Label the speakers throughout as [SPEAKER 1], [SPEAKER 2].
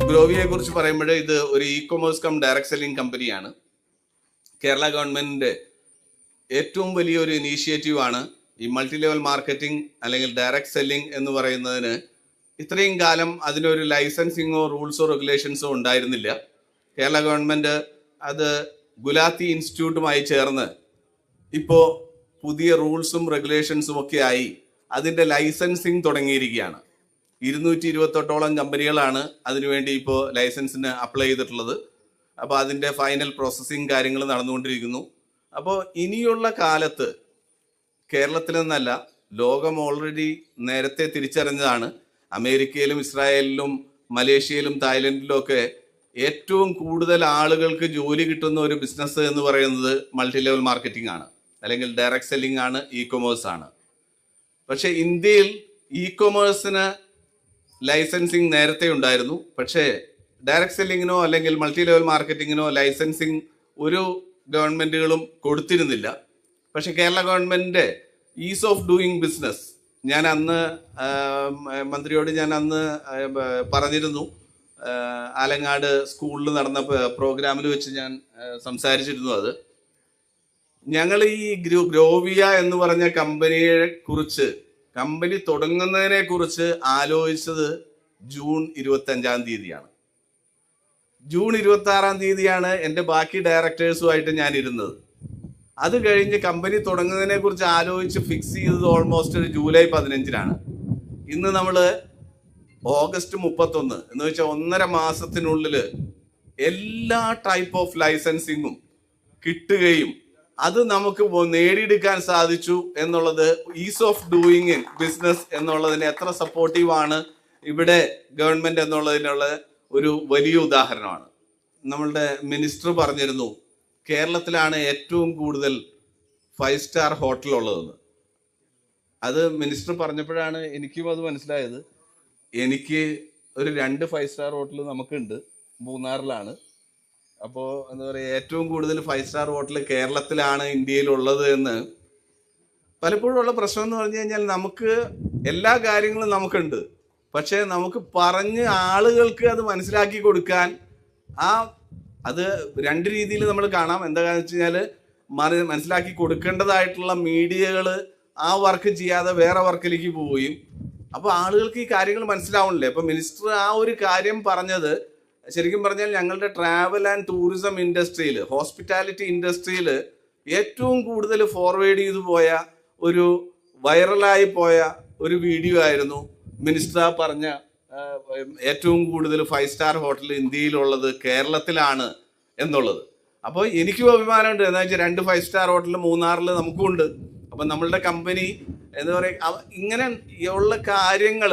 [SPEAKER 1] ഗ്രോവിയെ കുറിച്ച് പറയുമ്പോൾ ഇത് ഒരു e commerce cum direct selling കമ്പനിയാണ്. കേരള ഗവൺമെന്റിന്റെ ഏറ്റവും വലിയൊരു ഇനീഷ്യേറ്റീവാണ് ഈ മൾട്ടി ലെവൽ മാർക്കറ്റിംഗ് അല്ലെങ്കിൽ ഡയറക്ട് സെല്ലിംഗ് എന്ന് പറയുന്നതിന്. ഇത്രയും കാലം അതിനൊരു ലൈസൻസിങ്ങോ റൂൾസോ റെഗുലേഷൻസോ ഉണ്ടായിരുന്നില്ല. കേരള ഗവൺമെന്റ് അത് ഗുലാത്തി ഇൻസ്റ്റിറ്റ്യൂട്ടുമായി ചേർന്ന് ഇപ്പോൾ പുതിയ റൂൾസും റെഗുലേഷൻസും ഒക്കെ ആയി അതിൻ്റെ ലൈസൻസിങ് തുടങ്ങിയിരിക്കുകയാണ്. 228ഓളം കമ്പനികളാണ് അതിനുവേണ്ടി ഇപ്പോൾ ലൈസൻസിന് അപ്ലൈ ചെയ്തിട്ടുള്ളത്. അപ്പോൾ അതിൻ്റെ ഫൈനൽ പ്രോസസ്സിങ് കാര്യങ്ങൾ നടന്നുകൊണ്ടിരിക്കുന്നു. അപ്പോൾ ഇനിയുള്ള കാലത്ത് കേരളത്തിൽ നിന്നല്ല, ലോകം ഓൾറെഡി നേരത്തെ തിരിച്ചറിഞ്ഞതാണ്. അമേരിക്കയിലും ഇസ്രായേലിലും മലേഷ്യയിലും തായ്ലൻഡിലും ഒക്കെ ഏറ്റവും കൂടുതൽ ആളുകൾക്ക് ജോലി കിട്ടുന്ന ഒരു ബിസിനസ് എന്ന് പറയുന്നത് മൾട്ടി ലെവൽ മാർക്കറ്റിംഗ് ആണ്, അല്ലെങ്കിൽ ഡയറക്ട് സെല്ലിംഗ് ആണ്, ഇ കൊമേഴ്സ് ആണ്. പക്ഷേ ഇന്ത്യയിൽ ഇ കൊമേഴ്സിന് ലൈസൻസിങ് നേരത്തെ ഉണ്ടായിരുന്നു. പക്ഷേ ഡയറക്ട് സെല്ലിങ്ങിനോ അല്ലെങ്കിൽ മൾട്ടി ലെവൽ മാർക്കറ്റിങ്ങിനോ ലൈസൻസിങ് ഒരു ഗവൺമെന്റുകളും കൊടുത്തിരുന്നില്ല. പക്ഷെ കേരള ഗവൺമെന്റിന്റെ ഈസ് ഓഫ് ഡൂയിങ് ബിസിനസ് ഞാൻ അന്ന് മന്ത്രിയോട് പറഞ്ഞിരുന്നു. ആലങ്ങാട് സ്കൂളിൽ നടന്ന പ്രോഗ്രാമിൽ വെച്ച് ഞാൻ സംസാരിച്ചിരുന്നു. അത് ഞങ്ങൾ ഈ ഗ്രോവിയ എന്ന് പറഞ്ഞ കമ്പനിയെ കുറിച്ച്, കമ്പനി തുടങ്ങുന്നതിനെ കുറിച്ച് ആലോചിച്ചത് ജൂൺ 25-ാം തീയതിയാണ്. ജൂൺ 26-ാം തീയതിയാണ് എൻ്റെ ബാക്കി ഡയറക്ടേഴ്സുമായിട്ട് ഞാൻ ഇരുന്നത്. അത് കഴിഞ്ഞ് കമ്പനി തുടങ്ങുന്നതിനെ കുറിച്ച് ആലോചിച്ച് ഫിക്സ് ചെയ്തത് ഓൾമോസ്റ്റ് ജൂലൈ 15-നാണ്. ഇന്ന് നമ്മൾ ഓഗസ്റ്റ് 31 എന്ന് വെച്ചാൽ 1.5 മാസത്തിനുള്ളിൽ എല്ലാ ടൈപ്പ് ഓഫ് ലൈസൻസിങ്ങും കിട്ടുകയും അത് നമുക്ക് നേടിയെടുക്കാൻ സാധിച്ചു എന്നുള്ളത് ഈസ് ഓഫ് ഡൂയിങ് ബിസിനസ് എന്നുള്ളതിന് എത്ര സപ്പോർട്ടീവാണ് ഇവിടെ ഗവൺമെന്റ് എന്നുള്ളതിനുള്ള ഒരു വലിയ ഉദാഹരണമാണ്. നമ്മളുടെ മിനിസ്റ്റർ പറഞ്ഞിരുന്നു കേരളത്തിലാണ് ഏറ്റവും കൂടുതൽ 5 സ്റ്റാർ ഹോട്ടൽ ഉള്ളതെന്ന്. അത് മിനിസ്റ്റർ പറഞ്ഞപ്പോഴാണ് എനിക്കും അത് മനസ്സിലായത്. എനിക്ക് ഒരു 2 5 സ്റ്റാർ ഹോട്ടൽ നമുക്കുണ്ട്, മൂന്നാറിലാണ്. അപ്പോൾ എന്താ പറയുക, ഏറ്റവും കൂടുതൽ 5 സ്റ്റാർ ഹോട്ടൽ കേരളത്തിലാണ് ഇന്ത്യയിലുള്ളത് എന്ന്. പലപ്പോഴും ഉള്ള പ്രശ്നം എന്ന് പറഞ്ഞു കഴിഞ്ഞാൽ നമുക്ക് എല്ലാ കാര്യങ്ങളും നമുക്കുണ്ട്, പക്ഷേ നമുക്ക് പറഞ്ഞ് ആളുകൾക്ക് അത് മനസ്സിലാക്കി കൊടുക്കാൻ അത് 2 രീതിയിൽ നമ്മൾ കാണാം. എന്താണെന്ന് വെച്ച് കഴിഞ്ഞാൽ മനസ്സിലാക്കി കൊടുക്കേണ്ടതായിട്ടുള്ള മീഡിയകൾ ആ വർക്ക് ചെയ്യാതെ വേറെ വർക്കിലേക്ക് പോവുകയും അപ്പോൾ ആളുകൾക്ക് ഈ കാര്യങ്ങൾ മനസ്സിലാവണില്ലേ. അപ്പോൾ മിനിസ്റ്റർ ആ ഒരു കാര്യം പറഞ്ഞത് ശരിക്കും പറഞ്ഞാൽ ഞങ്ങളുടെ ട്രാവൽ ആൻഡ് ടൂറിസം ഇൻഡസ്ട്രിയിൽ, ഹോസ്പിറ്റാലിറ്റി ഇൻഡസ്ട്രിയിൽ ഏറ്റവും കൂടുതൽ ഫോർവേഡ് ചെയ്തു പോയ ഒരു വൈറലായി പോയ ഒരു വീഡിയോ ആയിരുന്നു മിനിസ്റ്റർ പറഞ്ഞ ഏറ്റവും കൂടുതൽ 5 സ്റ്റാർ ഹോട്ടൽ ഇന്ത്യയിലുള്ളത് കേരളത്തിലാണ് എന്നുള്ളത്. അപ്പോൾ എനിക്കും അഭിമാനമുണ്ട്. എന്താ വെച്ചാൽ 2 5 സ്റ്റാർ ഹോട്ടൽ മൂന്നാറിൽ നമുക്കും ഉണ്ട്. അപ്പം നമ്മളുടെ കമ്പനി എന്താ പറയുക, ഇങ്ങനെ ഉള്ള കാര്യങ്ങൾ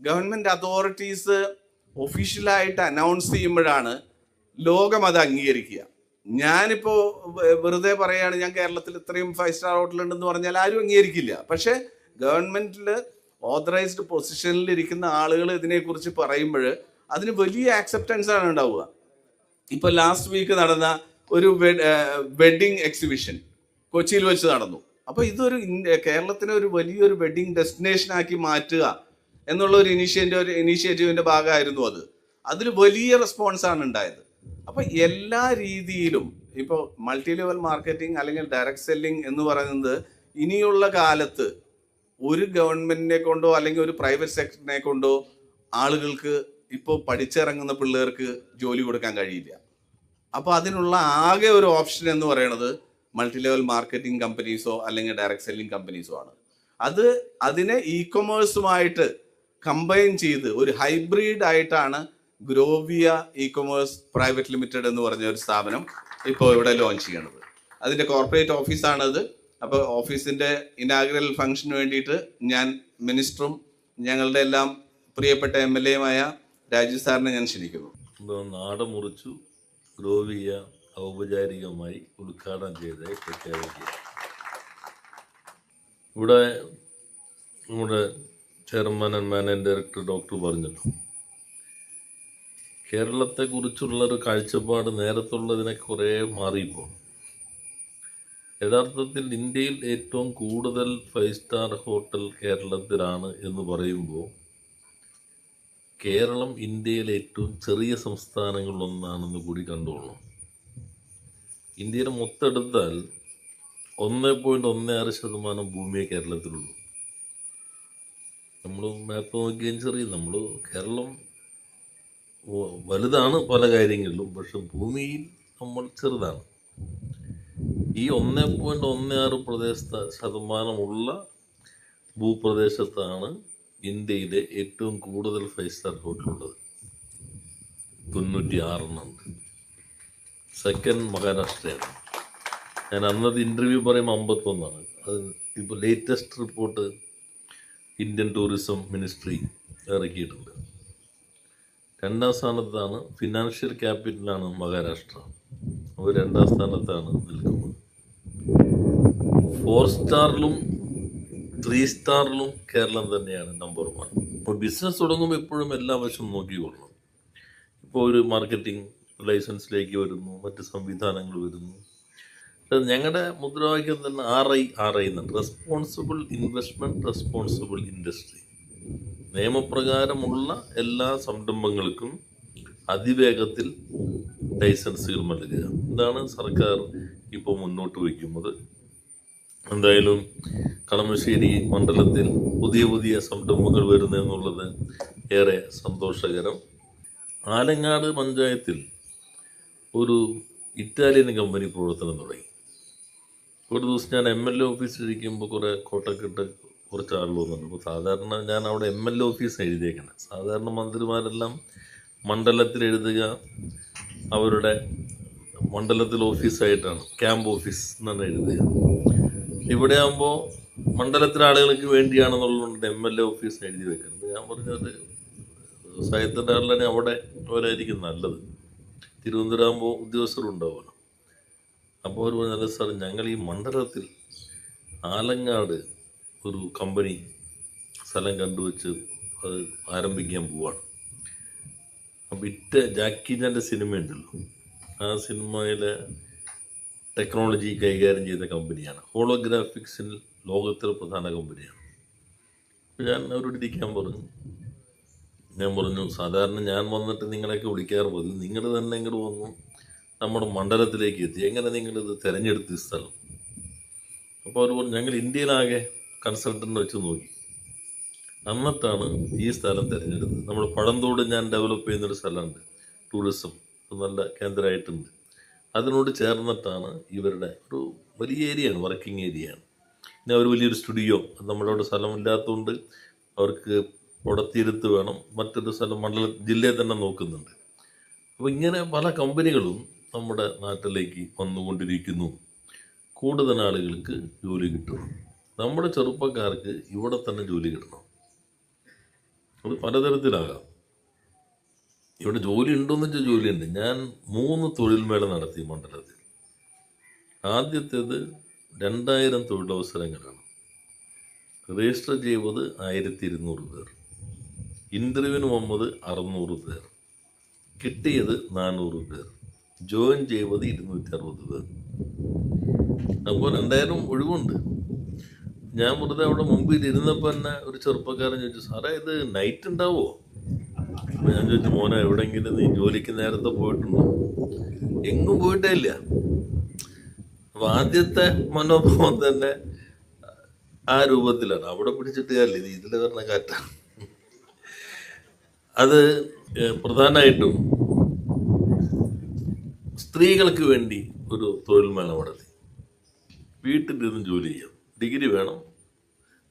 [SPEAKER 1] ഗവൺമെൻറ് അതോറിറ്റീസ് ഒഫീഷ്യലായിട്ട് അനൗൺസ് ചെയ്യുമ്പോഴാണ് ലോകം അത് അംഗീകരിക്കുക. ഞാനിപ്പോൾ വെറുതെ പറയുകയാണ് ഞാൻ കേരളത്തിൽ ഇത്രയും 5 സ്റ്റാർ ഹോട്ടൽ ഉണ്ടെന്ന് പറഞ്ഞാൽ ആരും അംഗീകരിക്കില്ല. പക്ഷേ ഗവൺമെൻറ്റിൽ ഓതറൈസ്ഡ് പൊസിഷനിൽ ഇരിക്കുന്ന ആളുകൾ ഇതിനെക്കുറിച്ച് പറയുമ്പോൾ അതിന് വലിയ ആക്സെപ്റ്റൻസ് ആണ് ഉണ്ടാവുക. ഇപ്പൊ ലാസ്റ്റ് വീക്ക് നടന്ന ഒരു വെഡിങ് എക്സിബിഷൻ കൊച്ചിയിൽ വെച്ച് നടന്നു. അപ്പൊ ഇതൊരു കേരളത്തിനെ ഒരു വലിയൊരു വെഡിങ് ഡെസ്റ്റിനേഷൻ ആക്കി മാറ്റുക എന്നുള്ള ഒരു ഇനീഷ്യേറ്റീവിന്റെ ഭാഗമായിരുന്നു അത്. അതിൽ വലിയ റെസ്പോൺസാണ് ഉണ്ടായത്. അപ്പൊ എല്ലാ രീതിയിലും ഇപ്പോൾ മൾട്ടി ലെവൽ മാർക്കറ്റിംഗ് അല്ലെങ്കിൽ ഡയറക്ട് സെല്ലിംഗ് എന്ന് പറയുന്നത് ഇനിയുള്ള കാലത്ത് ഒരു ഗവൺമെന്റിനെ കൊണ്ടോ അല്ലെങ്കിൽ ഒരു പ്രൈവറ്റ് സെക്ടറിനെ കൊണ്ടോ ആളുകൾക്ക് ഇപ്പോൾ പഠിച്ചിറങ്ങുന്ന പിള്ളേർക്ക് ജോലി കൊടുക്കാൻ കഴിയില്ല. അപ്പോൾ അതിനുള്ള ആകെ ഒരു ഓപ്ഷൻ എന്ന് പറയുന്നത് മൾട്ടി ലെവൽ മാർക്കറ്റിംഗ് കമ്പനീസോ അല്ലെങ്കിൽ ഡയറക്ട് സെല്ലിംഗ് കമ്പനീസോ ആണ്. അതിനെ ഇ കൊമേഴ്സുമായിട്ട് കമ്പൈൻ ചെയ്ത് ഒരു ഹൈബ്രിഡ് ആയിട്ടാണ് ഗ്രോവിയ ഇ കൊമേഴ്സ് പ്രൈവറ്റ് ലിമിറ്റഡ് എന്ന് പറഞ്ഞ ഒരു സ്ഥാപനം ഇപ്പോൾ ഇവിടെ ലോഞ്ച് ചെയ്യണത്. അതിൻ്റെ കോർപ്പറേറ്റ് ഓഫീസാണത്. അപ്പോൾ ഓഫീസിൻ്റെ ഇനാഗുറൽ ഫംഗ്ഷന് വേണ്ടിയിട്ട് ഞാൻ മിനിസ്റ്ററും ഞങ്ങളുടെ എല്ലാം പ്രിയപ്പെട്ട MLA-യുമായ രാജീവ് സാറിനെ ഞാൻ ക്ഷണിക്കുന്നു.
[SPEAKER 2] നാട് മുറിച്ചു ഗ്രോവിയ ഔപചാരികമായി ഉദ്ഘാടനം ചെയ്തതായി പ്രഖ്യാപിക്കുക. ഇവിടെ നമ്മുടെ chairman and managing director doctor പറഞ്ഞല്ലോ, കേരളത്തെക്കുറിച്ചുള്ളൊരു കാഴ്ചപ്പാട് നേരത്തുള്ളതിനെ കുറേ മാറിപ്പോൾ. യഥാർത്ഥത്തിൽ ഇന്ത്യയിൽ ഏറ്റവും കൂടുതൽ 5 സ്റ്റാർ ഹോട്ടൽ കേരളത്തിലാണ് എന്ന് പറയുമ്പോൾ കേരളം ഇന്ത്യയിലെ ഏറ്റവും ചെറിയ സംസ്ഥാനങ്ങളിലൊന്നാണെന്ന് കൂടി കണ്ടോളണം. ഇന്ത്യയുടെ മൊത്തം എടുത്താൽ 1.16% ഭൂമിയെ കേരളത്തിലുള്ളൂ. നമ്മൾ മാപ്പ് നോക്കിയാൽ ചെറിയ കേരളം വലുതാണ് പല കാര്യങ്ങളിലും, പക്ഷെ ഭൂമിയിൽ നമ്മൾ ചെറുതാണ്. ഈ 1.16% ഭൂപ്രദേശത്താണ് ഇന്ത്യയിലെ ഏറ്റവും കൂടുതൽ 5 സ്റ്റാർ ഹോട്ടലുള്ളത്. 96 സെക്കൻഡ് മഹാരാഷ്ട്രയാണ്. ഞാൻ അന്നത്തെ ഇൻ്റർവ്യൂ പറയുമ്പോൾ 51. അത് ഇപ്പോൾ latest report Indian tourism ministry ഇറക്കിയിട്ടുണ്ട്. 2ാം സ്ഥാനത്താണ് ഫിനാൻഷ്യൽ ക്യാപിറ്റലാണ് മഹാരാഷ്ട്ര. അവർ 2ാം സ്ഥാനത്താണ് നിൽക്കുന്നത്. 4 സ്റ്റാറിലും 3 സ്റ്റാറിലും കേരളം തന്നെയാണ് നമ്പർ 1. അപ്പോൾ ബിസിനസ് തുടങ്ങുമ്പോൾ എപ്പോഴും എല്ലാ വശവും നോക്കിക്കൊള്ളണം. ഇപ്പോൾ ഒരു മാർക്കറ്റിംഗ് ലൈസൻസിലേക്ക് വരുന്നു, മറ്റ് സംവിധാനങ്ങൾ വരുന്നു. ഞങ്ങളുടെ മുദ്രാവാക്യം തന്നെ RI എന്നുണ്ട്, റെസ്പോൺസിബിൾ ഇൻവെസ്റ്റ്മെൻറ്റ്, റെസ്പോൺസിബിൾ ഇൻഡസ്ട്രി. നിയമപ്രകാരമുള്ള എല്ലാ സംരംഭങ്ങൾക്കും അതിവേഗത്തിൽ ലൈസൻസുകൾ നൽകുക. ഇതാണ് സർക്കാർ ഇപ്പോൾ മുന്നോട്ട് വയ്ക്കുന്നത്. എന്തായാലും കളമശ്ശേരി മണ്ഡലത്തിൽ പുതിയ സംരംഭങ്ങൾ വരുന്നതെന്നുള്ളത് ഏറെ സന്തോഷകരം. ആലങ്ങാട് പഞ്ചായത്തിൽ ഒരു ഇറ്റാലിയൻ കമ്പനി പ്രവർത്തനം തുടങ്ങി. ഒരു ദിവസം ഞാൻ MLA ഓഫീസിലിരിക്കുമ്പോൾ കുറേ കോട്ടക്കെട്ട് കുറച്ച് ആളുകൾ വന്നിട്ടുണ്ട്. അപ്പോൾ സാധാരണ ഞാൻ അവിടെ MLA ഓഫീസ് എഴുതിയേക്കണം. സാധാരണ മന്ത്രിമാരെല്ലാം മണ്ഡലത്തിൽ എഴുതുക അവരുടെ മണ്ഡലത്തിൽ ഓഫീസായിട്ടാണ്, ക്യാമ്പ് ഓഫീസ് എന്നാണ് എഴുതുക. ഇവിടെ ആകുമ്പോൾ മണ്ഡലത്തിലെ ആളുകൾക്ക് വേണ്ടിയാണെന്നുള്ളതുകൊണ്ട് MLA ഓഫീസ് എഴുതി വെക്കുന്നത്. ഞാൻ പറഞ്ഞത് വ്യവസായത്തിൻ്റെ ആളിനെ അവിടെ അവരായിരിക്കും നല്ലത്. തിരുവനന്തപുരം ആകുമ്പോൾ ഉദ്യോഗസ്ഥരുണ്ടാവുമല്ലോ. അപ്പോൾ അവർ പറഞ്ഞത്, സാർ ഞങ്ങൾ ഈ മണ്ഡലത്തിൽ ആലങ്ങാട് ഒരു കമ്പനി സ്ഥലം കണ്ടുവച്ച് അത് ആരംഭിക്കാൻ പോവാണ്. അപ്പോൾ ജാക്കി ചാൻ്റെ സിനിമയുണ്ടല്ലോ, ആ സിനിമയിലെ ടെക്നോളജി കൈകാര്യം ചെയ്ത കമ്പനിയാണ്. ഹോളോഗ്രാഫിക്സിൽ ലോകത്തിലെ പ്രധാന കമ്പനിയാണ്. ഞാൻ അവരോട് ഇരിക്കാൻ പറഞ്ഞു. ഞാൻ പറഞ്ഞു, സാധാരണ ഞാൻ വന്നിട്ട് നിങ്ങളെയൊക്കെ വിളിക്കാറ് പതിവ്, നിങ്ങൾ തന്നെ ഇങ്ങോട്ട് വന്നു നമ്മുടെ മണ്ഡലത്തിലേക്ക് എത്തി, എങ്ങനെ നിങ്ങളിത് തിരഞ്ഞെടുത്ത സ്ഥലം? അപ്പോൾ അവർ പറഞ്ഞു, ഞങ്ങൾ ഇന്ത്യയിലാകെ കൺസൾട്ടൻ്റ് വെച്ച് നോക്കി, എന്നിട്ടാണ് ഈ സ്ഥലം തിരഞ്ഞെടുത്തത്. നമ്മൾ പഴന്തോട് ഞാൻ ഡെവലപ്പ് ചെയ്യുന്നൊരു സ്ഥലമുണ്ട്, ടൂറിസം നല്ല കേന്ദ്രമായിട്ടുണ്ട്. അതിനോട് ചേർന്നിട്ടാണ് ഇവരുടെ ഒരു വലിയ ഏരിയയാണ്, വർക്കിംഗ് ഏരിയയാണ്. പിന്നെ അവർ വലിയൊരു സ്റ്റുഡിയോ, നമ്മളവിടെ സ്ഥലമില്ലാത്തതുകൊണ്ട് അവർക്ക് ഉടത്തിരുത്ത് വേണം, മറ്റൊരു സ്ഥലം ജില്ലയിൽ തന്നെ നോക്കുന്നുണ്ട്. അപ്പോൾ ഇങ്ങനെ പല കമ്പനികളും നമ്മുടെ നാട്ടിലേക്ക് വന്നുകൊണ്ടിരിക്കുന്നു. കൂടുതൽ ആളുകൾക്ക് ജോലി കിട്ടണം. നമ്മുടെ ചെറുപ്പക്കാർക്ക് ഇവിടെ തന്നെ ജോലി കിട്ടണം. അത് പലതരത്തിലാകാം. ഇവിടെ ജോലി ഉണ്ടോയെന്ന് വെച്ചാൽ ജോലിയുണ്ട്. ഞാൻ 3 തൊഴിൽ മേള നടത്തി മണ്ഡലത്തിൽ. ആദ്യത്തേത് 2000 തൊഴിലവസരങ്ങളാണ്. രജിസ്റ്റർ ചെയ്തത് 1200 പേർ, ഇൻ്റർവ്യൂവിന് വന്നത് 600 പേർ, കിട്ടിയത് 400 പേർ, ജോയിൻ ചെയ്തത് 260 പേർ. അപ്പോൾ 2000 ഒഴിവുണ്ട്. ഞാൻ വെറുതെ അവിടെ മുമ്പിൽ ഇരുന്നപ്പോൾ തന്നെ ഒരു ചെറുപ്പക്കാരൻ ചോദിച്ചു, സാറേ ഇത് നൈറ്റ് ഉണ്ടാവുമോ? അപ്പോൾ ഞാൻ ചോദിച്ചു, മോനെ എവിടെയെങ്കിലും നീ ജോലിക്ക് നേരത്തെ പോയിട്ടുണ്ടോ? എങ്ങും പോയിട്ടേ ഇല്ല. അപ്പോൾ ആദ്യത്തെ മനോഭാവം തന്നെ ആ രൂപത്തിലാണ്. അവിടെ പിടിച്ചിട്ട് കാര്യമില്ല, ഇത് ഇതിൽ പറഞ്ഞ കാറ്റാണ്. അത് പ്രധാനമായിട്ടും സ്ത്രീകൾക്ക് വേണ്ടി ഒരു തൊഴിൽ മേള നടത്തി. വീട്ടിലിരുന്ന് ജോലി ചെയ്യാം, ഡിഗ്രി വേണം,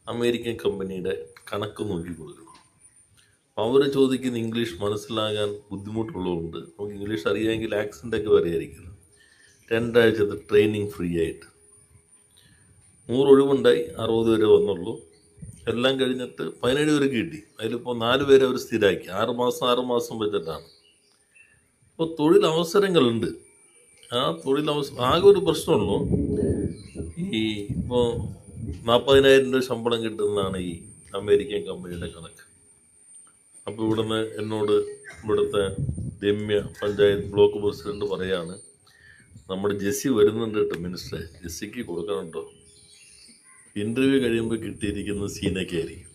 [SPEAKER 2] അമേരിക്കൻ കമ്പനിയുടെ കണക്ക് നോക്കി കൊടുക്കണം. അവർ ചോദിക്കുന്ന ഇംഗ്ലീഷ് മനസ്സിലാകാൻ ബുദ്ധിമുട്ടുള്ളതുകൊണ്ട് നമുക്ക് ഇംഗ്ലീഷ് അറിയാമെങ്കിൽ ആക്സൻ്റൊക്കെ പറയായിരിക്കില്ല. 2 ആഴ്ചത്തെ ട്രെയിനിങ് ഫ്രീ ആയിട്ട്. 100 ഒഴിവുണ്ടായി, 60 പേരെ വന്നുള്ളൂ. എല്ലാം കഴിഞ്ഞിട്ട് 17 പേർക്ക് കിട്ടി. അതിലിപ്പോൾ 4 പേരെ അവർ സ്ഥിരമാക്കി. 6 മാസം വെച്ചിട്ടാണ്. ഇപ്പോൾ തൊഴിലവസരങ്ങളുണ്ട്. ആ തൊഴിലവസരം ആകെ ഒരു പ്രശ്നമുള്ളൂ, ഈ ഇപ്പോൾ 40,000 രൂപ ശമ്പളം കിട്ടുന്നതാണ് ഈ അമേരിക്കൻ കമ്പനിയുടെ കണക്ക്. അപ്പോൾ ഇവിടുന്ന് എന്നോട് ഇവിടുത്തെ രമ്യ പഞ്ചായത്ത് ബ്ലോക്ക് പ്രസിഡന്റ് പറയാണ്, നമ്മുടെ ജെസ്സി വരുന്നുണ്ട് കേട്ടോ മിനിസ്റ്ററെ, ജെസ്സിക്ക് കൊടുക്കണം കേട്ടോ. ഇൻ്റർവ്യൂ കഴിയുമ്പോൾ കിട്ടിയിരിക്കുന്നത് സീനയ്ക്കായിരിക്കും.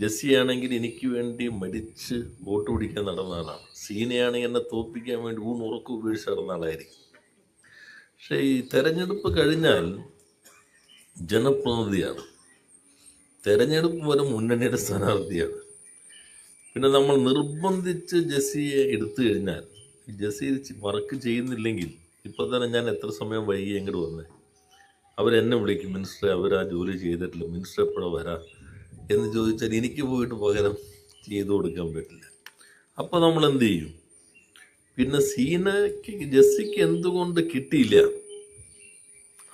[SPEAKER 2] ജെസ്സിയാണെങ്കിൽ എനിക്ക് വേണ്ടി മരിച്ച് വോട്ട് പിടിക്കാൻ നടന്ന ആളാണ്. സീനയാണെങ്കിൽ എന്നെ തോൽപ്പിക്കാൻ വേണ്ടി ഊണുറക്കം ഉപേക്ഷിച്ച് നടന്ന ആളായിരിക്കും. പക്ഷേ ഈ തെരഞ്ഞെടുപ്പ് കഴിഞ്ഞാൽ ജനപ്രതിനിധിയാണ്, തെരഞ്ഞെടുപ്പ് വരെ മുന്നണിയുടെ സ്ഥാനാർത്ഥിയാണ്. പിന്നെ നമ്മൾ നിർബന്ധിച്ച് ജെസ്സിയെ എടുത്തു കഴിഞ്ഞാൽ ജെസ്സി വർക്ക് ചെയ്യുന്നില്ലെങ്കിൽ ഇപ്പം തന്നെ ഞാൻ എത്ര സമയം വൈകി അങ്ങോട്ട് വന്നേ, അവരെന്നെ വിളിക്കും, മിനിസ്റ്ററെ അവർ ആ ജോലി ചെയ്തിട്ടില്ല, മിനിസ്റ്റർ എപ്പോഴാണ് വരാം എന്ന് ചോദിച്ചാൽ എനിക്ക് പോയിട്ട് പകരം ചെയ്തു കൊടുക്കാൻ പറ്റില്ല. അപ്പോൾ നമ്മൾ എന്ത് ചെയ്യും? പിന്നെ ജെസ്സിക്ക് എന്തുകൊണ്ട് കിട്ടിയില്ല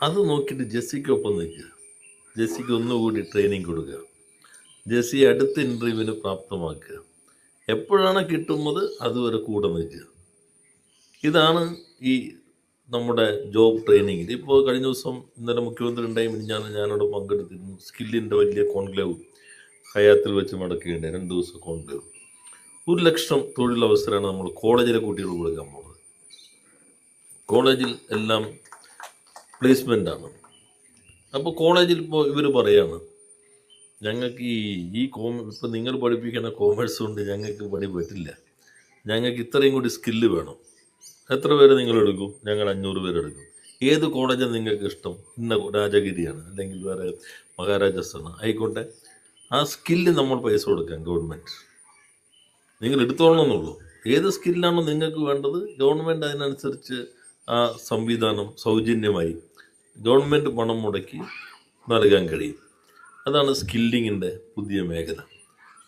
[SPEAKER 2] അത് നോക്കിയിട്ട് ജെസ്സിക്കൊപ്പം നിൽക്കുക, ജെസ്സിക്ക് ഒന്നുകൂടി ട്രെയിനിങ് കൊടുക്കുക, ജെസ്സി അടുത്ത ഇൻ്റർവ്യൂവിന് പ്രാപ്തമാക്കുക, എപ്പോഴാണ് കിട്ടുന്നത് അതുവരെ കൂടെ നിൽക്കുക. ഇതാണ് ഈ നമ്മുടെ ജോബ് ട്രെയിനിങ്ങിൽ. ഇപ്പോൾ കഴിഞ്ഞ ദിവസം ഇന്നലെ മുഖ്യമന്ത്രി ഉണ്ടായി, ഞാനവിടെ പങ്കെടുത്തിരുന്നു. സ്കില്ലിൻ്റെ വലിയ കോൺക്ലേവ് ഹയാത്തിൽ വെച്ച് നടക്കുകയുണ്ടായി, 2 ദിവസം കോൺക്ലേവ്. 1,00,000 തൊഴിലവസരമാണ് നമ്മൾ കോളേജിലെ കുട്ടികൾ കൊടുക്കാൻ പോകുന്നത്. കോളേജിൽ എല്ലാം പ്ലേസ്മെൻ്റാണ്. അപ്പോൾ കോളേജിൽ ഇപ്പോൾ ഇവർ പറയാണ്, ഞങ്ങൾക്ക് ഇപ്പം നിങ്ങൾ പഠിപ്പിക്കുന്ന കോമേഴ്സ് കൊണ്ട് ഞങ്ങൾക്ക് പണി പറ്റില്ല, ഞങ്ങൾക്ക് ഇത്രയും കൂടി സ്കില്ല് വേണം. എത്ര പേര് നിങ്ങൾ എടുക്കും? ഞങ്ങൾ 500 പേരെടുക്കും. ഏത് കോളേജാണ് നിങ്ങൾക്ക് ഇഷ്ടം? ഇന്ന രാജഗിരിയാണ് അല്ലെങ്കിൽ വേറെ മഹാരാജാസാണ്, ആയിക്കോട്ടെ. ആ സ്കില്ല് നമ്മൾ പൈസ കൊടുക്കാം ഗവൺമെൻറ്, നിങ്ങൾ എടുത്തോളണമെന്നുള്ളൂ. ഏത് സ്കില്ലാണോ നിങ്ങൾക്ക് വേണ്ടത് ഗവൺമെൻറ് അതിനനുസരിച്ച് ആ സംവിധാനം സൗജന്യമായി ഗവൺമെൻറ് പണം മുടക്കി നൽകാൻ കഴിയും. അതാണ് സ്കില്ലിങ്ങിൻ്റെ പുതിയ മേഖല.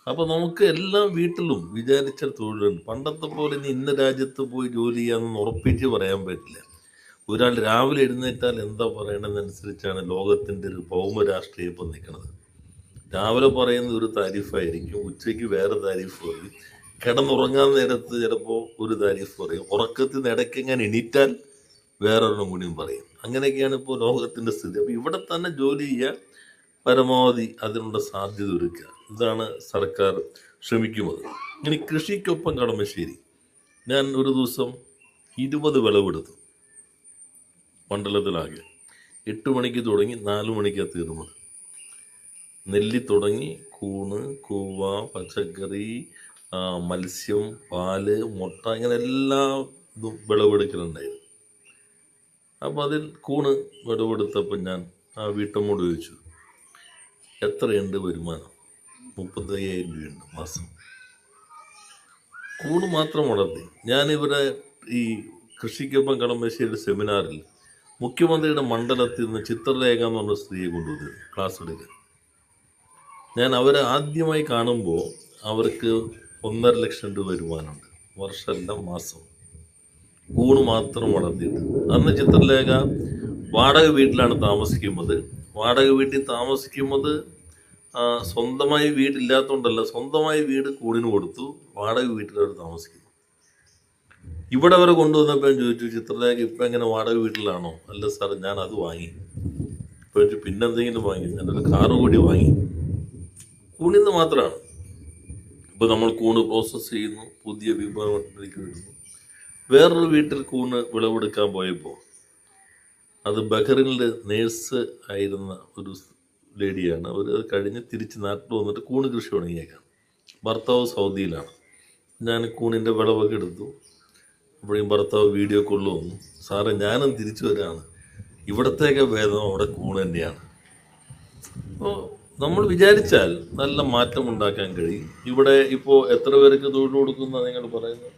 [SPEAKER 2] അപ്പോൾ നമുക്ക് എല്ലാ വീട്ടിലും വിചാരിച്ച തൊഴിലുണ്ട്. പണ്ടത്തെ പോലെ ഇനി ഇന്ന രാജ്യത്ത് പോയി ജോലി ചെയ്യാമെന്ന് ഉറപ്പിച്ച് പറയാൻ പറ്റില്ല. ഒരാൾ രാവിലെ എഴുന്നേറ്റാൽ എന്താ പറയണമെന്നനുസരിച്ചാണ് ലോകത്തിൻ്റെ ഒരു ഭൗമരാഷ്ട്രീയം ഇപ്പം നിൽക്കുന്നത്. രാവിലെ പറയുന്നത് ഒരു താരിഫായിരിക്കും, ഉച്ചയ്ക്ക് വേറെ താരിഫ് പറയും, കിടന്നുറങ്ങാൻ നേരത്ത് ചിലപ്പോൾ ഒരു താരിഫ് പറയും, ഉറക്കത്തിൽ നിന്ന് ഇടയ്ക്ക് ഞാൻ എണീറ്റാൽ വേറൊരെണ്ണം കൂടിയും പറയും. അങ്ങനെയൊക്കെയാണ് ഇപ്പോൾ ലോകത്തിൻ്റെ സ്ഥിതി. അപ്പോൾ ഇവിടെ തന്നെ ജോലി ചെയ്യുക, പരമാവധി അതിനുള്ള സാധ്യത ഒരുക്കുക. ഇതാണ് സർക്കാർ ശ്രമിക്കുന്നത്. ഇനി കൃഷിക്കൊപ്പം കളമശ്ശേരി, ഞാൻ ഒരു ദിവസം 20 വിളവെടുത്തു മണ്ഡലത്തിലാകെ. 8 മണിക്ക് തുടങ്ങി 4 മണിക്കാണ് തീർന്നത്. നെല്ലി തുടങ്ങി കൂണ്, കൂവ, പച്ചക്കറി, മത്സ്യം, പാല്, മുട്ട, ഇങ്ങനെ എല്ലാ ഇതും വിളവെടുക്കലുണ്ടായിരുന്നു. അപ്പോൾ അതിൽ കൂണ് വിളവെടുത്തപ്പോൾ ഞാൻ ആ വീട്ടമ്മോട് ചോദിച്ചു, എത്രയുണ്ട് വരുമാനം? 35,000 രൂപയുണ്ട് മാസം. കൂണ് മാത്രം വളർത്തി. ഞാനിവിടെ ഈ കൃഷിക്കൊപ്പം കളമശ്ശേരിയുടെ സെമിനാറിൽ മുഖ്യമന്ത്രിയുടെ മണ്ഡലത്തിൽ നിന്ന് ചിത്രരേഖ എന്ന് പറഞ്ഞ സ്ത്രീയെ കൊണ്ടുവന്നു ക്ലാസ് എടുക്കാൻ. ഞാൻ അവരെ ആദ്യമായി കാണുമ്പോൾ അവർക്ക് 1,50,000 രൂപ വരുമാനമുണ്ട്, വർഷമല്ല മാസം, കൂണ് മാത്രം വളർത്തിയിട്ട്. അന്ന് ചിത്രലേഖ വാടക വീട്ടിലാണ് താമസിക്കുന്നത്. വാടക വീട്ടിൽ താമസിക്കുന്നത് സ്വന്തമായി വീടില്ലാത്തതുകൊണ്ടല്ല, സ്വന്തമായി വീട് കൂടിന് കൊടുത്തു, വാടക വീട്ടിലവർ താമസിക്കുന്നു. ഇവിടെ അവരെ കൊണ്ടുവന്നപ്പോൾ ചോദിച്ചു, ചിത്രലേഖ ഇപ്പം എങ്ങനെ വാടക വീട്ടിലാണോ? അല്ല സാർ, ഞാൻ അത് വാങ്ങി. ഇപ്പോൾ ചോദിച്ചു, പിന്നെന്തെങ്കിലും വാങ്ങി? ഞാനൊരു കാറ് കൂടി വാങ്ങി. കൂണിന്ന് മാത്രമാണ്. ഇപ്പോൾ നമ്മൾ കൂണ് പ്രോസസ്സ് ചെയ്യുന്നു, പുതിയ വിഭവത്തിലേക്ക് വരുന്നു. വേറൊരു വീട്ടിൽ കൂണ് വിളവെടുക്കാൻ പോയപ്പോൾ, അത് ബഹ്റിനിൽ നേഴ്സ് ആയിരുന്ന ഒരു ലേഡിയാണ്. അവർ കഴിഞ്ഞ് തിരിച്ച് നാട്ടിൽ വന്നിട്ട് കൂണ് കൃഷി തുടങ്ങിയേക്കാം. ഭർത്താവ് സൗദിയിലാണ്. ഞാൻ കൂണിൻ്റെ വിളവൊക്കെ എടുത്തു. അപ്പോഴേക്കും ഭർത്താവ് വീഡിയോ കോളിൽ വന്നു, സാറേ ഞാനും തിരിച്ചു വരാണ്, ഇവിടത്തേക്ക് ഭേദം അവിടെ കൂണ് തന്നെയാണ്. അപ്പോൾ നമ്മൾ വിചാരിച്ചാൽ നല്ല മാറ്റം ഉണ്ടാക്കാൻ കഴിയും. ഇവിടെ ഇപ്പോൾ എത്ര പേർക്ക് തൊഴിൽ കൊടുക്കുന്ന നിങ്ങൾ പറയുന്നത്?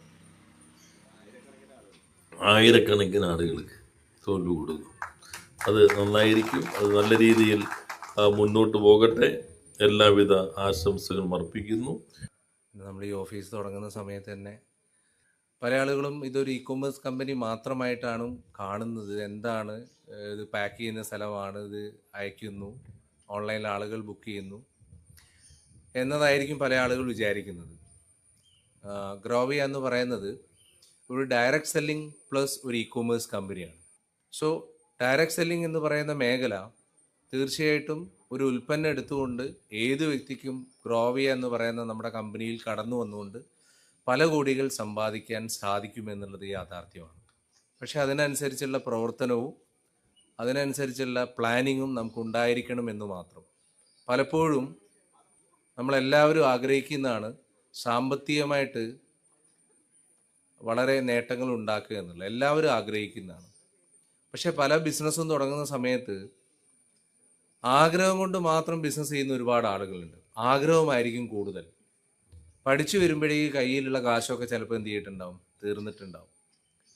[SPEAKER 2] ആയിരക്കണക്കിന് ആളുകൾക്ക് തൊഴിൽ കൊടുക്കും. അത് നന്നായിരിക്കും. അത് നല്ല രീതിയിൽ മുന്നോട്ട് പോകട്ടെ. എല്ലാവിധ ആശംസകളും അർപ്പിക്കുന്നു.
[SPEAKER 3] നമ്മൾ ഈ ഓഫീസ് തുടങ്ങുന്ന സമയത്ത് തന്നെ പല ആളുകളും ഇതൊരു ഇ കൊമേഴ്സ് കമ്പനി മാത്രമായിട്ടാണ് കാണുന്നത്. എന്താണ് ഇത്? പാക്ക് ചെയ്യുന്ന സ്ഥലമാണ്, ഇത് അയക്കുന്നു, ഓൺലൈനിൽ ആളുകൾ ബുക്ക് ചെയ്യുന്നു എന്നതായിരിക്കും പല ആളുകൾ വിചാരിക്കുന്നത്. ഗ്രോവിയ എന്ന് പറയുന്നത് ഒരു ഡയറക്റ്റ് സെല്ലിംഗ് പ്ലസ് ഒരു ഇ കൊമേഴ്സ് കമ്പനിയാണ്. സോ ഡയറക്റ്റ് സെല്ലിംഗ് എന്ന് പറയുന്ന മേഖല തീർച്ചയായിട്ടും ഒരു ഉൽപ്പന്നം എടുത്തുകൊണ്ട് ഏത് വ്യക്തിക്കും ഗ്രോവിയ എന്ന് പറയുന്ന നമ്മുടെ കമ്പനിയിൽ കടന്നു വന്നുകൊണ്ട് പല കോടികൾ സമ്പാദിക്കാൻ സാധിക്കുമെന്നുള്ളത് യാഥാർത്ഥ്യമാണ്. പക്ഷെ അതിനനുസരിച്ചുള്ള പ്രവർത്തനവും അതിനനുസരിച്ചുള്ള പ്ലാനിങ്ങും നമുക്കുണ്ടായിരിക്കണം എന്ന് മാത്രം. പലപ്പോഴും നമ്മളെല്ലാവരും ആഗ്രഹിക്കുന്നതാണ് സാമ്പത്തികമായിട്ട് വളരെ നേട്ടങ്ങൾ ഉണ്ടാക്കുക എന്നുള്ളത്, എല്ലാവരും ആഗ്രഹിക്കുന്നതാണ്. പക്ഷെ പല ബിസിനസ്സും തുടങ്ങുന്ന സമയത്ത് ആഗ്രഹം കൊണ്ട് മാത്രം ബിസിനസ് ചെയ്യുന്ന ഒരുപാട് ആളുകളുണ്ട്. ആഗ്രഹമായിരിക്കും കൂടുതൽ. പഠിച്ചു വരുമ്പോഴേക്ക് കയ്യിലുള്ള കാശൊക്കെ ചിലപ്പോൾ എന്ത് ചെയ്തിട്ടുണ്ടാവും, തീർന്നിട്ടുണ്ടാവും.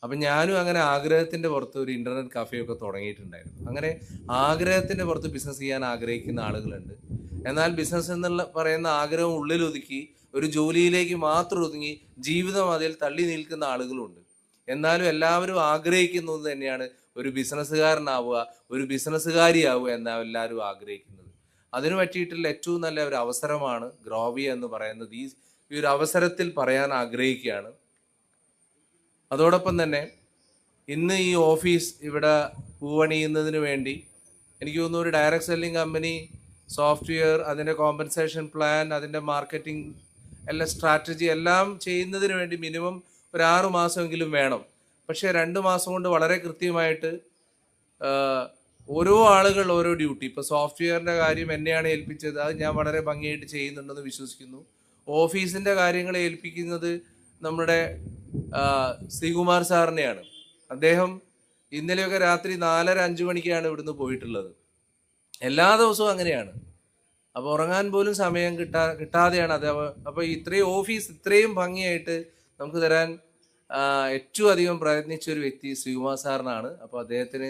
[SPEAKER 3] അപ്പം ഞാനും അങ്ങനെ ആഗ്രഹത്തിൻ്റെ പുറത്ത് ഒരു ഇൻ്റർനെറ്റ് കഫേയൊക്കെ തുടങ്ങിയിട്ടുണ്ടായിരുന്നു. അങ്ങനെ ആഗ്രഹത്തിൻ്റെ പുറത്ത് ബിസിനസ് ചെയ്യാൻ ആഗ്രഹിക്കുന്ന ആളുകളുണ്ട്. എന്നാൽ ബിസിനസ് എന്നുള്ള പറയുന്ന ആഗ്രഹം ഉള്ളിലൊതുക്കി ഒരു ജോലിയിലേക്ക് മാത്രം ഒതുങ്ങി ജീവിതം അതിൽ തള്ളി നിൽക്കുന്ന ആളുകളുണ്ട്. എന്നാലും എല്ലാവരും ആഗ്രഹിക്കുന്നത് തന്നെയാണ് ഒരു ബിസിനസ്സുകാരനാവുക, ഒരു ബിസിനസ്സുകാരിയാവുക എന്നാണ് എല്ലാവരും ആഗ്രഹിക്കുന്നത്. അതിനു പറ്റിയിട്ടുള്ള ഏറ്റവും നല്ല ഒരു അവസരമാണ് ഗ്രോവിയ എന്ന് പറയുന്നത്. ഈ ഒരു അവസരത്തിൽ പറയാൻ ആഗ്രഹിക്കുകയാണ്. അതോടൊപ്പം തന്നെ ഇന്ന് ഈ ഓഫീസ് ഇവിടെ പൂവണിയുന്നതിന് വേണ്ടി എനിക്ക് തോന്നുന്നു ഒരു ഡയറക്റ്റ് സെല്ലിംഗ് കമ്പനി, സോഫ്റ്റ്വെയർ, അതിൻ്റെ കോമ്പൻസേഷൻ പ്ലാൻ, അതിൻ്റെ മാർക്കറ്റിംഗ് എല്ലാ സ്ട്രാറ്റജി എല്ലാം ചെയ്യുന്നതിന് വേണ്ടി മിനിമം ഒരു 6 മാസമെങ്കിലും വേണം. പക്ഷേ 2 മാസം കൊണ്ട് വളരെ കൃത്യമായിട്ട് ഓരോ ആളുകൾ ഓരോ ഡ്യൂട്ടി, ഇപ്പോൾ സോഫ്റ്റ്വെയറിൻ്റെ കാര്യം എന്നെയാണ് ഏൽപ്പിച്ചത്, അത് ഞാൻ വളരെ ഭംഗിയായിട്ട് ചെയ്യുന്നുണ്ടെന്ന് വിശ്വസിക്കുന്നു. ഓഫീസിൻ്റെ കാര്യങ്ങൾ ഏൽപ്പിക്കുന്നത് നമ്മുടെ ശ്രീകുമാർ സാറിനെയാണ്. അദ്ദേഹം ഇന്നലെയൊക്കെ രാത്രി 4:30-5 മണിക്കാണ് ഇവിടുന്ന് പോയിട്ടുള്ളത്. എല്ലാ ദിവസവും അങ്ങനെയാണ്. അപ്പോൾ ഉറങ്ങാൻ പോലും സമയം കിട്ടാതെയാണ് അത്. അപ്പോൾ ഇത്രയും ഓഫീസ് ഇത്രയും ഭംഗിയായിട്ട് നമുക്ക് തരാൻ ഏറ്റവും അധികം പ്രയത്നിച്ച ഒരു വ്യക്തി ശ്രീകുമാർ സാറിനാണ്. അപ്പോൾ അദ്ദേഹത്തിന്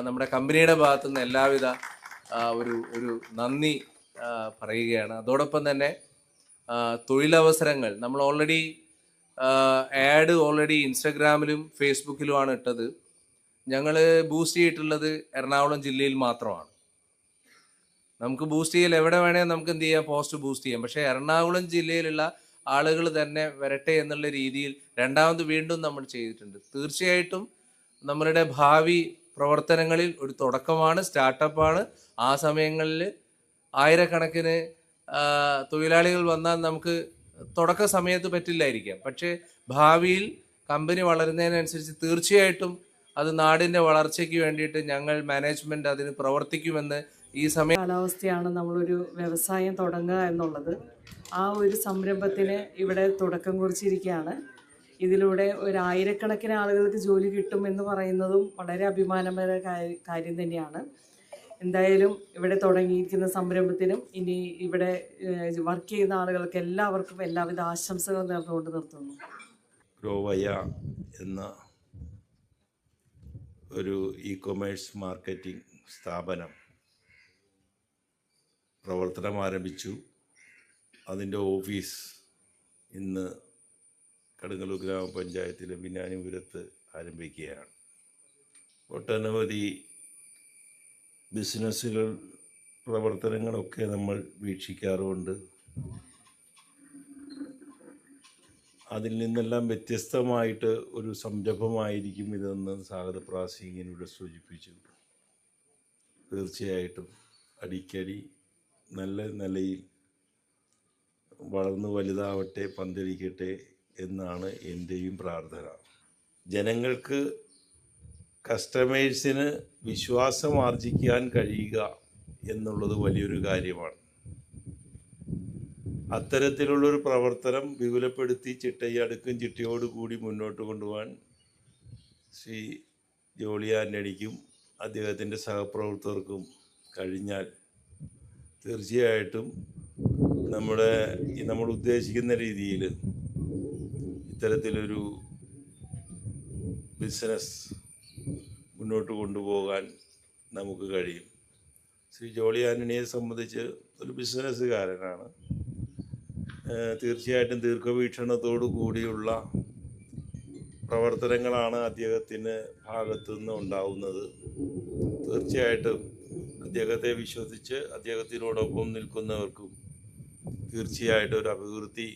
[SPEAKER 3] നമ്മുടെ കമ്പനിയുടെ ഭാഗത്തുനിന്ന് എല്ലാവിധ ഒരു നന്ദി പറയുകയാണ്. അതോടൊപ്പം തന്നെ തൊഴിലവസരങ്ങൾ നമ്മൾ ഓൾറെഡി ആഡ് ഇൻസ്റ്റഗ്രാമിലും ഫേസ്ബുക്കിലുമാണ് ഇട്ടത്. ഞങ്ങൾ ബൂസ്റ്റ് ചെയ്തിട്ടുള്ളത് എറണാകുളം ജില്ലയിൽ മാത്രമാണ്. നമുക്ക് ബൂസ്റ്റ് ചെയ്യൽ എവിടെ വേണേൽ നമുക്ക് എന്ത് ചെയ്യാം, പോസ്റ്റ് ബൂസ്റ്റ് ചെയ്യാം. പക്ഷേ എറണാകുളം ജില്ലയിലുള്ള ആളുകൾ തന്നെ വരട്ടെ എന്നുള്ള രീതിയിൽ രണ്ടാമത് വീണ്ടും നമ്മൾ ചെയ്തിട്ടുണ്ട്. തീർച്ചയായിട്ടും നമ്മളുടെ ഭാവി പ്രവർത്തനങ്ങളിൽ ഒരു തുടക്കമാണ്, സ്റ്റാർട്ടപ്പാണ്. ആ സമയങ്ങളിൽ ആയിരക്കണക്കിന് തൊഴിലാളികൾ വന്നാൽ നമുക്ക് തുടക്ക സമയത്ത് പറ്റില്ലായിരിക്കാം. പക്ഷേ ഭാവിയിൽ കമ്പനി വളരുന്നതിനനുസരിച്ച് തീർച്ചയായിട്ടും അത് നാടിൻ്റെ വളർച്ചയ്ക്ക് വേണ്ടിയിട്ട് ഞങ്ങൾ മാനേജ്മെൻറ്റ് അതിന് പ്രവർത്തിക്കുമെന്ന് ഈ സമയം.
[SPEAKER 4] കാലാവസ്ഥയാണ് നമ്മളൊരു വ്യവസായം തുടങ്ങുക എന്നുള്ളത്. ആ ഒരു സംരംഭത്തിന് ഇവിടെ തുടക്കം കുറിച്ചിരിക്കുകയാണ്. ഇതിലൂടെ 1000കണക്കിന് ആളുകൾക്ക് ജോലി കിട്ടുമെന്ന് പറയുന്നതും വളരെ അഭിമാനകരമായ കാര്യം തന്നെയാണ്. എന്തായാലും ഇവിടെ തുടങ്ങിയിരിക്കുന്ന സംരംഭത്തിനും ഇനി ഇവിടെ വർക്ക് ചെയ്യുന്ന ആളുകൾക്ക് എല്ലാവർക്കും എല്ലാവിധ ആശംസകൾ നേർന്നുകൊണ്ട് നിർത്തുന്നു.
[SPEAKER 5] ഗ്രോവയ എന്ന ഒരു ഇ-കൊമേഴ്സ് മാർക്കറ്റിംഗ് സ്ഥാപനം പ്രവർത്തനം ആരംഭിച്ചു. അതിൻ്റെ ഓഫീസ് ഇന്ന് കടുങ്ങല്ലൂർ ഗ്രാമപഞ്ചായത്തിലെ ബിനാനിപുരത്ത് ആരംഭിക്കുകയാണ്. ഒട്ടനവധി ബിസിനസ്സുകൾ പ്രവർത്തനങ്ങളൊക്കെ നമ്മൾ വീക്ഷിക്കാറുണ്ട്. അതിൽ നിന്നെല്ലാം വ്യത്യസ്തമായിട്ട് ഒരു സംരംഭമായിരിക്കും ഇതെന്ന് സാഗർ പ്രാസംഗികനിവിടെ സൂചിപ്പിച്ചു. തീർച്ചയായിട്ടും അടിക്കടി നല്ല നിലയിൽ വളർന്നു വലുതാവട്ടെ, പന്തലിക്കട്ടെ എന്നാണ് എൻ്റെയും പ്രാർത്ഥന. ജനങ്ങൾക്ക്, കസ്റ്റമേഴ്സിന് വിശ്വാസം ആർജിക്കാൻ കഴിയുക എന്നുള്ളത് വലിയൊരു കാര്യമാണ്. അത്തരത്തിലുള്ളൊരു പ്രവർത്തനം വിപുലപ്പെടുത്തി അടുക്കും ചിട്ടയോടുകൂടി മുന്നോട്ട് കൊണ്ടുപോകാൻ ശ്രീ ജോളി ആൻ്റണിക്കും അദ്ദേഹത്തിൻ്റെ സഹപ്രവർത്തകർക്കും കഴിഞ്ഞാൽ തീർച്ചയായിട്ടും നമ്മൾ ഉദ്ദേശിക്കുന്ന രീതിയിൽ ഇത്തരത്തിലൊരു ബിസിനസ് മുന്നോട്ട് കൊണ്ടുപോകാൻ നമുക്ക് കഴിയും. ശ്രീ ജോളി ആൻ്റണിയെ സംബന്ധിച്ച് ഒരു ബിസിനസ്സുകാരനാണ്. തീർച്ചയായിട്ടും ദീർഘവീക്ഷണത്തോടു കൂടിയുള്ള പ്രവർത്തനങ്ങളാണ് അദ്ദേഹത്തിന് ഭാഗത്തു നിന്ന് ഉണ്ടാവുന്നത്. തീർച്ചയായിട്ടും അദ്ദേഹത്തെ വിശ്വസിച്ച് അദ്ദേഹത്തിനോടൊപ്പം നിൽക്കുന്നവർക്കും തീർച്ചയായിട്ടും ഒരു അഭിവൃദ്ധി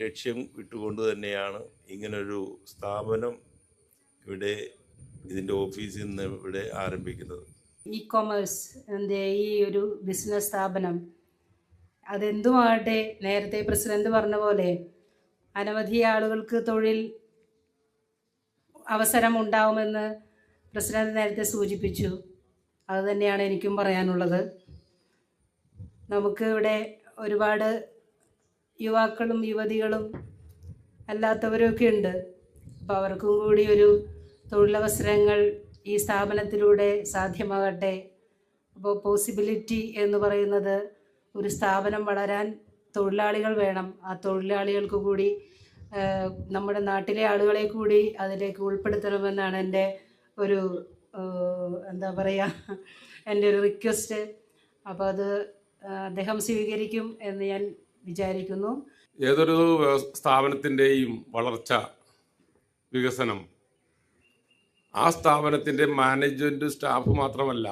[SPEAKER 5] ലക്ഷ്യം ഇട്ടുകൊണ്ട് തന്നെയാണ് ഇങ്ങനൊരു സ്ഥാപനം ഇതിൻ്റെ ഓഫീസിൽ നിന്ന് ഇവിടെ ആരംഭിക്കുന്നത്.
[SPEAKER 6] ഇ-കൊമേഴ്സ് ഈ ഒരു ബിസിനസ് സ്ഥാപനം അതെന്തുമാകട്ടെ, നേരത്തെ പ്രസിഡന്റ് പറഞ്ഞ പോലെ അനവധി ആളുകൾക്ക് തൊഴിൽ അവസരം ഉണ്ടാവുമെന്ന് പ്രസിഡന്റ് നേരത്തെ സൂചിപ്പിച്ചു. അതുതന്നെയാണ് എനിക്കും പറയാനുള്ളത്. നമുക്ക് ഇവിടെ ഒരുപാട് യുവാക്കളും യുവതികളും അല്ലാത്തവരൊക്കെ ഉണ്ട്. അപ്പോൾ അവർക്കും കൂടി ഒരു തൊഴിലവസരങ്ങൾ ഈ സ്ഥാപനത്തിലൂടെ സാധ്യമാകട്ടെ. അപ്പോൾ പോസിബിലിറ്റി എന്ന് പറയുന്നത് ഒരു സ്ഥാപനം വളരാൻ തൊഴിലാളികൾ വേണം. ആ തൊഴിലാളികൾക്ക് കൂടി നമ്മുടെ നാട്ടിലെ ആളുകളെ കൂടി അതിലേക്ക് ഉൾപ്പെടുത്തണമെന്നാണ് എൻ്റെ ഒരു എന്താ പറയുക, എൻ്റെ ഒരു റിക്വസ്റ്റ്. അപ്പോൾ അത് അദ്ദേഹം സ്വീകരിക്കും എന്ന് ഞാൻ വിചാരിക്കുന്നു.
[SPEAKER 7] ഏതൊരു സ്ഥാപനത്തിൻ്റെയും വളർച്ച, വികസനം ആ സ്ഥാപനത്തിൻ്റെ മാനേജ്മെൻറ്റ് സ്റ്റാഫ് മാത്രമല്ല,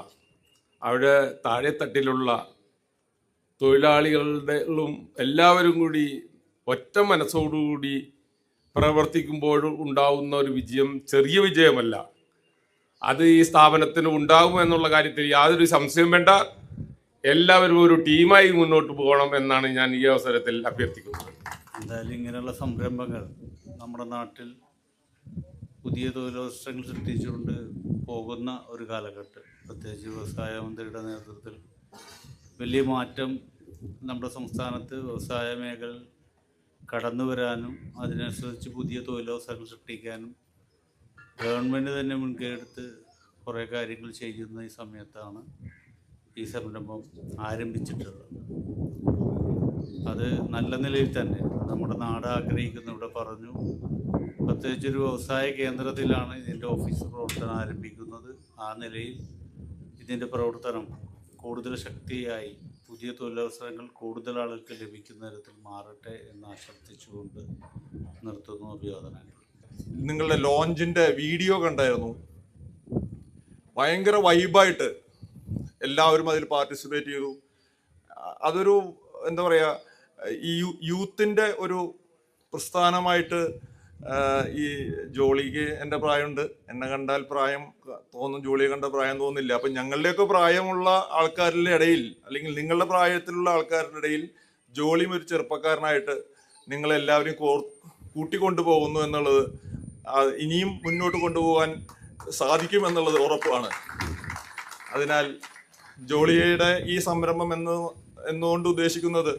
[SPEAKER 7] അവിടെ താഴെത്തട്ടിലുള്ള തൊഴിലാളികളുടെയും എല്ലാവരും കൂടി ഒറ്റ മനസ്സോടുകൂടി പ്രവർത്തിക്കുമ്പോൾ ഉണ്ടാവുന്ന ഒരു വിജയം ചെറിയ വിജയമല്ല. അത് ഈ സ്ഥാപനത്തിന് ഉണ്ടാകും എന്നുള്ള കാര്യത്തിൽ യാതൊരു സംശയം വേണ്ട. എല്ലാവരും ഒരു ടീമായി മുന്നോട്ട് പോകണം എന്നാണ് ഞാൻ ഈ അവസരത്തിൽ അഭ്യർത്ഥിക്കുന്നത്.
[SPEAKER 8] എന്തായാലും ഇങ്ങനെയുള്ള സംരംഭങ്ങൾ നമ്മുടെ നാട്ടിൽ പുതിയ തൊഴിലവസരങ്ങൾ സൃഷ്ടിച്ചുകൊണ്ട് പോകുന്ന ഒരു കാലഘട്ടം, പ്രത്യേകിച്ച് വ്യവസായ മന്ത്രിയുടെ നേതൃത്വത്തിൽ വലിയ മാറ്റം നമ്മുടെ സംസ്ഥാനത്ത് വ്യവസായ മേഖല കടന്നു വരാനും അതിനനുസരിച്ച് പുതിയ തൊഴിലവസരങ്ങൾ സൃഷ്ടിക്കാനും ഗവൺമെൻറ് തന്നെ മുൻകൈയെടുത്ത് കുറേ കാര്യങ്ങൾ ചെയ്യുന്ന ഈ സമയത്താണ് ഈ സംരംഭം ആരംഭിച്ചിട്ടുള്ളത്. അത് നല്ല നിലയിൽ തന്നെ നമ്മുടെ നാട് ആഗ്രഹിക്കുന്നു. ഇവിടെ പറഞ്ഞു, പ്രത്യേകിച്ചൊരു വ്യവസായ കേന്ദ്രത്തിലാണ് ഇതിൻ്റെ ഓഫീസ് പ്രവർത്തനം ആരംഭിക്കുന്നത്. ആ നിലയിൽ ഇതിൻ്റെ പ്രവർത്തനം കൂടുതൽ ശക്തിയായി പുതിയ തൊഴിലവസരങ്ങൾ കൂടുതൽ ആളുകൾക്ക് ലഭിക്കുന്ന തരത്തിൽ മാറട്ടെ എന്ന് ആശംസിച്ചുകൊണ്ട് നിർത്തുന്നു. അഭിവാദനങ്ങൾ.
[SPEAKER 9] നിങ്ങളുടെ ലോഞ്ചിൻ്റെ വീഡിയോ കണ്ടായിരുന്നു. ഭയങ്കര വൈബായിട്ട് എല്ലാവരും അതിൽ പാർട്ടിസിപ്പേറ്റ് ചെയ്തു. അതൊരു എന്താ പറയുക, ഈ യൂത്തിൻ്റെ ഒരു പ്രസ്ഥാനമായിട്ട് ഈ ജോളിക്ക് എൻ്റെ പ്രായമുണ്ട്. എന്നെ കണ്ടാൽ പ്രായം തോന്നും, ജോളിയെ കണ്ട പ്രായം തോന്നില്ല. അപ്പം ഞങ്ങളുടെയൊക്കെ പ്രായമുള്ള ആൾക്കാരുടെ ഇടയിൽ, അല്ലെങ്കിൽ നിങ്ങളുടെ പ്രായത്തിലുള്ള ആൾക്കാരുടെ ഇടയിൽ ജോളിയും ഒരു ചെറുപ്പക്കാരനായിട്ട് നിങ്ങളെല്ലാവരും കൂട്ടിക്കൊണ്ടു പോകുന്നു എന്നുള്ളത് ഇനിയും മുന്നോട്ട് കൊണ്ടുപോകാൻ സാധിക്കുമെന്നുള്ളത് ഉറപ്പാണ്. അതിനാൽ ജോളിയുടെ ഈ സംരംഭം എന്നുകൊണ്ട് ഉദ്ദേശിക്കുന്നത്,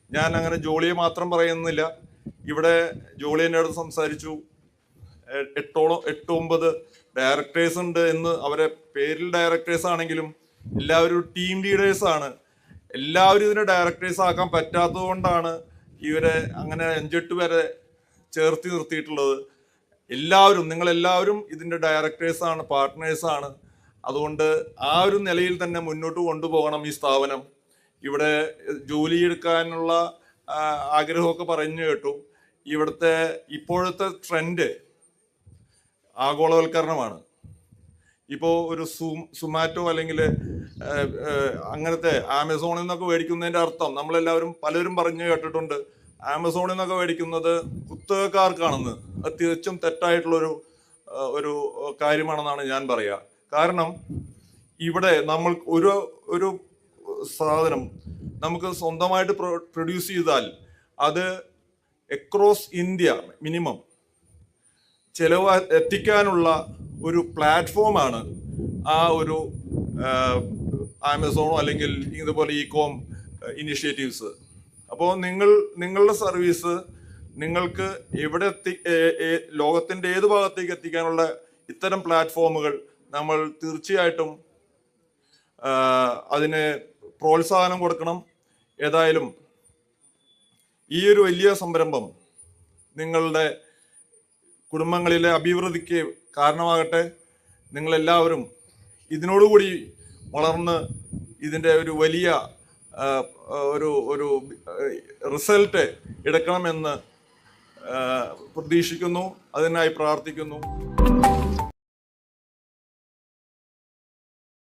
[SPEAKER 9] ഞാൻ അങ്ങനെ ജോളിയെ മാത്രം പറയുന്നില്ല. ഇവിടെ ജോളി എൻ്റെ അടുത്ത് സംസാരിച്ചു. 8-9 ഡയറക്ടേഴ്സ് ഉണ്ട് എന്ന്. അവരെ പേരിൽ ഡയറക്ടേഴ്സ് ആണെങ്കിലും എല്ലാവരും ടീം ലീഡേഴ്സാണ്. എല്ലാവരും ഇതിനെ ഡയറക്ടേഴ്സ് ആക്കാൻ പറ്റാത്തത് കൊണ്ടാണ് ഇവരെ അങ്ങനെ 5-8 പേരെ ചേർത്തി നിർത്തിയിട്ടുള്ളത്. എല്ലാവരും, നിങ്ങളെല്ലാവരും ഇതിൻ്റെ ഡയറക്ടേഴ്സാണ്, പാർട്ട്നേഴ്സാണ്. അതുകൊണ്ട് ആ ഒരു നിലയിൽ തന്നെ മുന്നോട്ട് കൊണ്ടുപോകണം ഈ സ്ഥാപനം. ഇവിടെ ജോലിയെടുക്കാനുള്ള ആഗ്രഹമൊക്കെ പറഞ്ഞു കേട്ടു. ഇവിടുത്തെ ഇപ്പോഴത്തെ ട്രെൻഡ് ആഗോളവൽക്കരണമാണ്. ഇപ്പോൾ ഒരു സുമാറ്റോ അല്ലെങ്കിൽ അങ്ങനത്തെ ആമസോണിൽ നിന്നൊക്കെ മേടിക്കുന്നതിൻ്റെ അർത്ഥം നമ്മളെല്ലാവരും പലരും പറഞ്ഞു കേട്ടിട്ടുണ്ട്. ആമസോണിൽ നിന്നൊക്കെ മേടിക്കുന്നത് കുത്തകക്കാർക്കാണെന്ന്. അത് തികച്ചും തെറ്റായിട്ടുള്ളൊരു ഒരു കാര്യമാണെന്നാണ് ഞാൻ പറയുക. കാരണം ഇവിടെ നമ്മൾ ഒരു സാധനം നമുക്ക് സ്വന്തമായിട്ട് പ്രൊഡ്യൂസ് ചെയ്താൽ അത് അക്രോസ് ഇന്ത്യ മിനിമം ചിലവ് എത്തിക്കാനുള്ള ഒരു പ്ലാറ്റ്ഫോമാണ് ആ ഒരു ആമസോണോ അല്ലെങ്കിൽ ഇതുപോലെ ഇ-കോം ഇനിഷ്യേറ്റീവ്സ്. അപ്പോൾ നിങ്ങളുടെ സർവീസ് നിങ്ങൾക്ക് എവിടെ ലോകത്തിൻ്റെ ഏത് ഭാഗത്തേക്ക് എത്തിക്കാനുള്ള ഇത്തരം പ്ലാറ്റ്ഫോമുകൾ നമ്മൾ തീർച്ചയായിട്ടും അതിന് പ്രോത്സാഹനം കൊടുക്കണം. ഏതായാലും ഈ ഒരു വലിയ സംരംഭം നിങ്ങളുടെ കുടുംബങ്ങളിലെ അഭിവൃദ്ധിക്ക് കാരണമാകട്ടെ. നിങ്ങളെല്ലാവരും ഇതിനോടുകൂടി വളർന്ന് ഇതിൻ്റെ ഒരു വലിയ ഒരു റിസൾട്ട് എടുക്കണമെന്ന് പ്രതീക്ഷിക്കുന്നു. അതിനായി പ്രാർത്ഥിക്കുന്നു.